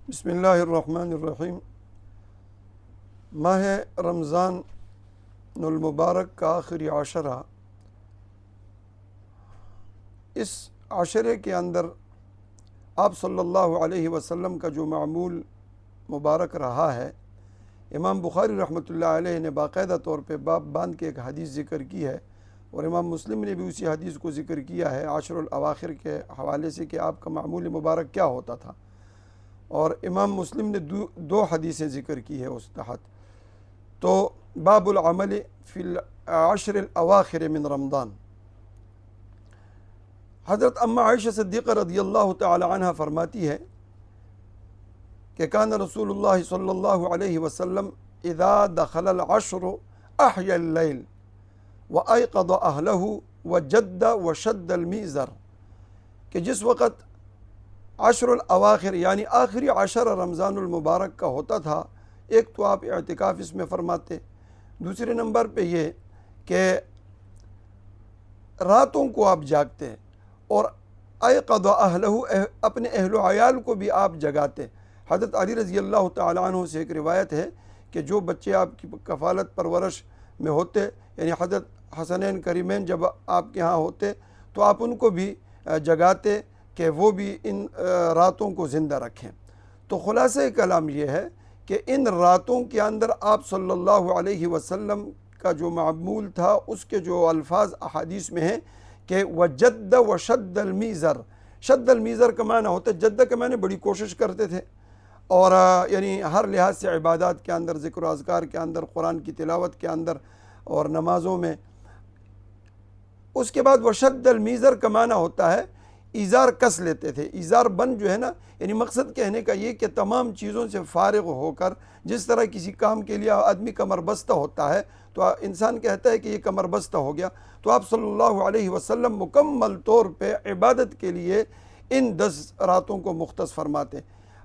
بسم اللہ الرحمن الرحیم۔ ماہ رمضان المبارک کا آخری عشرہ، اس عشرے کے اندر آپ صلی اللہ علیہ وسلم کا جو معمول مبارک رہا ہے، امام بخاری رحمۃ اللہ علیہ نے باقاعدہ طور پہ باب باندھ کے ایک حدیث ذکر کی ہے، اور امام مسلم نے بھی اسی حدیث کو ذکر کیا ہے عشر الاواخر کے حوالے سے کہ آپ کا معمول مبارک کیا ہوتا تھا، اور امام مسلم نے دو حدیثیں ذکر کی ہے اس تحت۔ تو باب العمل فی العشر الاواخر من رمضان، حضرت اما عائشہ صدیقہ رضی اللہ تعالی عنہ فرماتی ہے کہ کان رسول اللہ صلی اللہ علیہ وسلم اذا دخل العشر احیا اللیل وایقظ اہلہ وجد وشد المیزر، کہ جس وقت عشر الاواخر یعنی آخری عشر رمضان المبارک کا ہوتا تھا، ایک تو آپ اعتکاف اس میں فرماتے، دوسرے نمبر پہ یہ کہ راتوں کو آپ جاگتے اور ایقظ اہلہ، اپنے اہل و عیال کو بھی آپ جگاتے۔ حضرت علی رضی اللہ تعالیٰ عنہ سے ایک روایت ہے کہ جو بچے آپ کی کفالت پرورش میں ہوتے، یعنی حضرت حسنین کریمین جب آپ کے ہاں ہوتے تو آپ ان کو بھی جگاتے کہ وہ بھی ان راتوں کو زندہ رکھیں۔ تو خلاصہ کلام یہ ہے کہ ان راتوں کے اندر آپ صلی اللہ علیہ وسلم کا جو معمول تھا، اس کے جو الفاظ احادیث میں ہیں کہ وجد وشد المیزر، شد المیزر کا معنی ہوتا ہے، جد کا معنی بڑی کوشش کرتے تھے، اور یعنی ہر لحاظ سے عبادات کے اندر، ذکر و اذکار کے اندر، قرآن کی تلاوت کے اندر اور نمازوں میں۔ اس کے بعد وشد المیزر کا معنی ہوتا ہے ایزار کس لیتے تھے۔ ایزار بند جو ہے نا، یعنی مقصد کہنے کا یہ کہ تمام چیزوں سے فارغ ہو کر، جس طرح کسی کام کے لیے آدمی کمر بستہ ہوتا ہے تو انسان کہتا ہے کہ یہ کمر بستہ ہو گیا، تو آپ صلی اللہ علیہ وسلم مکمل طور پہ عبادت کے لیے ان 10 راتوں کو مختص فرماتے۔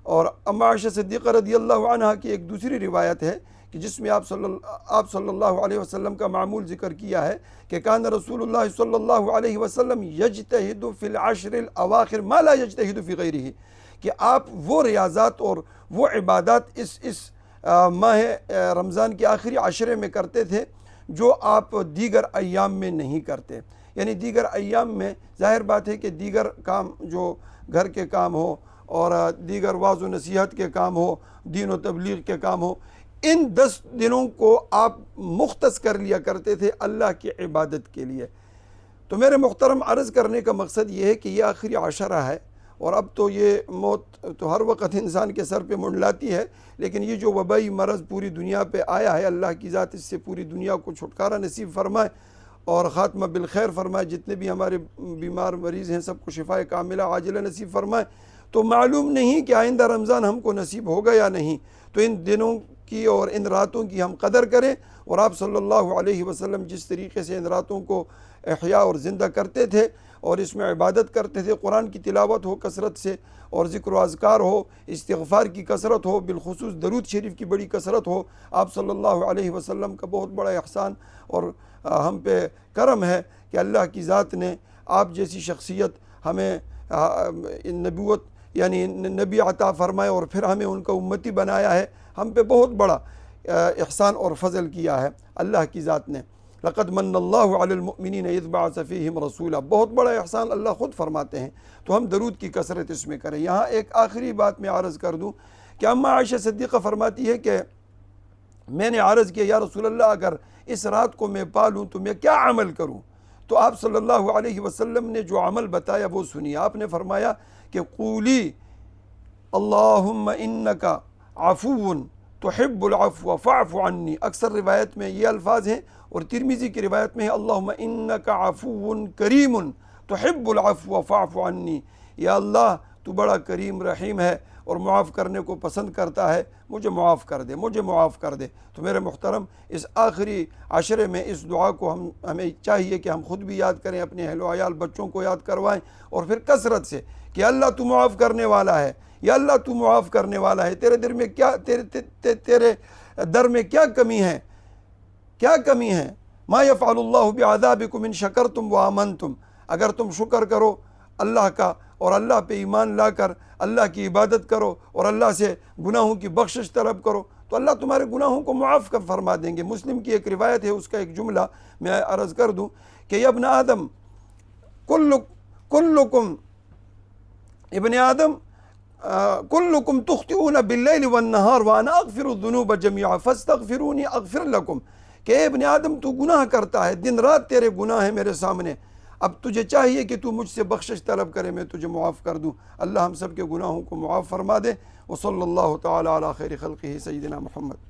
اور اما عائشہ صدیقہ رضی اللہ عنہ کی ایک دوسری روایت ہے کہ جس میں آپ صلی اللہ علیہ وسلم کا معمول ذکر کیا ہے کہ کان رسول اللہ صلی اللہ علیہ وسلم یجتہد فی العشر الاواخر ما لا یجتہد فی غیرہ، کہ آپ وہ ریاضات اور وہ عبادات اس ماہ رمضان کے آخری عشرے میں کرتے تھے جو آپ دیگر ایام میں نہیں کرتے۔ یعنی دیگر ایام میں ظاہر بات ہے کہ دیگر کام جو گھر کے کام ہو اور دیگر واعظ و نصیحت کے کام ہو، دین و تبلیغ کے کام ہو، ان 10 دنوں کو آپ مختص کر لیا کرتے تھے اللہ کی عبادت کے لیے۔ تو میرے محترم، عرض کرنے کا مقصد یہ ہے کہ یہ آخری عشرہ ہے، اور اب تو یہ موت تو ہر وقت انسان کے سر پہ منڈلاتی ہے، لیکن یہ جو وبائی مرض پوری دنیا پہ آیا ہے، اللہ کی ذات اس سے پوری دنیا کو چھٹکارا نصیب فرمائے اور خاتمہ بالخیر فرمائے، جتنے بھی ہمارے بیمار مریض ہیں سب کو شفاء کاملہ عاجلہ نصیب فرمائے۔ تو معلوم نہیں کہ آئندہ رمضان ہم کو نصیب ہوگا یا نہیں، تو ان دنوں کی اور ان راتوں کی ہم قدر کریں، اور آپ صلی اللہ علیہ وسلم جس طریقے سے ان راتوں کو احیاء اور زندہ کرتے تھے اور اس میں عبادت کرتے تھے، قرآن کی تلاوت ہو کثرت سے، اور ذکر و اذکار ہو، استغفار کی کثرت ہو، بالخصوص درود شریف کی بڑی کثرت ہو۔ آپ صلی اللہ علیہ وسلم کا بہت بڑا احسان اور ہم پہ کرم ہے کہ اللہ کی ذات نے آپ جیسی شخصیت ہمیں نبوت یعنی نبی عطا فرمائے اور پھر ہمیں ان کا امتی بنایا ہے۔ ہم پہ بہت بڑا احسان اور فضل کیا ہے اللہ کی ذات نے۔ لقد من اللہ علی المؤمنین اذ بعث فیہم رسولا، بہت بڑا احسان اللہ خود فرماتے ہیں، تو ہم درود کی کثرت اس میں کریں۔ یہاں ایک آخری بات میں عرض کر دوں کہ اما عائشہ صدیقہ فرماتی ہے کہ میں نے عرض کیا یا رسول اللہ، اگر اس رات کو میں پالوں تو میں کیا عمل کروں؟ تو آپ صلی اللہ علیہ وسلم نے جو عمل بتایا وہ سنیے۔ آپ نے فرمایا کہ قولی اللہم انکا عفو تحب العفو فاعف عنی، اکثر روایت میں یہ الفاظ ہیں، اور ترمذی کی روایت میں ہے اللہم انکا عفو کریم تحب العفو فاعف عنی، یا اللہ تو بڑا کریم رحیم ہے اور معاف کرنے کو پسند کرتا ہے، مجھے معاف کر دے، مجھے معاف کر دے۔ تو میرے محترم، اس آخری عشرے میں اس دعا کو ہمیں چاہیے کہ ہم خود بھی یاد کریں، اپنے اہل و عیال بچوں کو یاد کروائیں، اور پھر کثرت سے کہ اللہ تو معاف کرنے والا ہے، یا اللہ تو معاف کرنے والا ہے، تیرے در میں کیا تیرے در میں کیا کمی ہے، کیا کمی ہے؟ ما یفعل اللہ بعذابکم ان شکرتم وآمنتم، اگر تم شکر کرو اللہ کا اور اللہ پہ ایمان لا کر اللہ کی عبادت کرو اور اللہ سے گناہوں کی بخشش طلب کرو تو اللہ تمہارے گناہوں کو معاف کر فرما دیں گے۔ مسلم کی ایک روایت ہے، اس کا ایک جملہ میں عرض کر دوں کہ یا ابن آدم کلکم ابن آدم کلکم تخطئون باللیل والنہار وانا اغفر الذنوب جميعا فاستغفرونی اغفر لکم، کہ اے ابن آدم تو گناہ کرتا ہے، دن رات تیرے گناہ ہیں میرے سامنے، اب تجھے چاہیے کہ تو مجھ سے بخشش طلب کرے، میں تجھے معاف کر دوں۔ اللہ ہم سب کے گناہوں کو معاف فرما دے۔ وصلی اللہ تعالی علی خیر خلقہ سیدنا محمد۔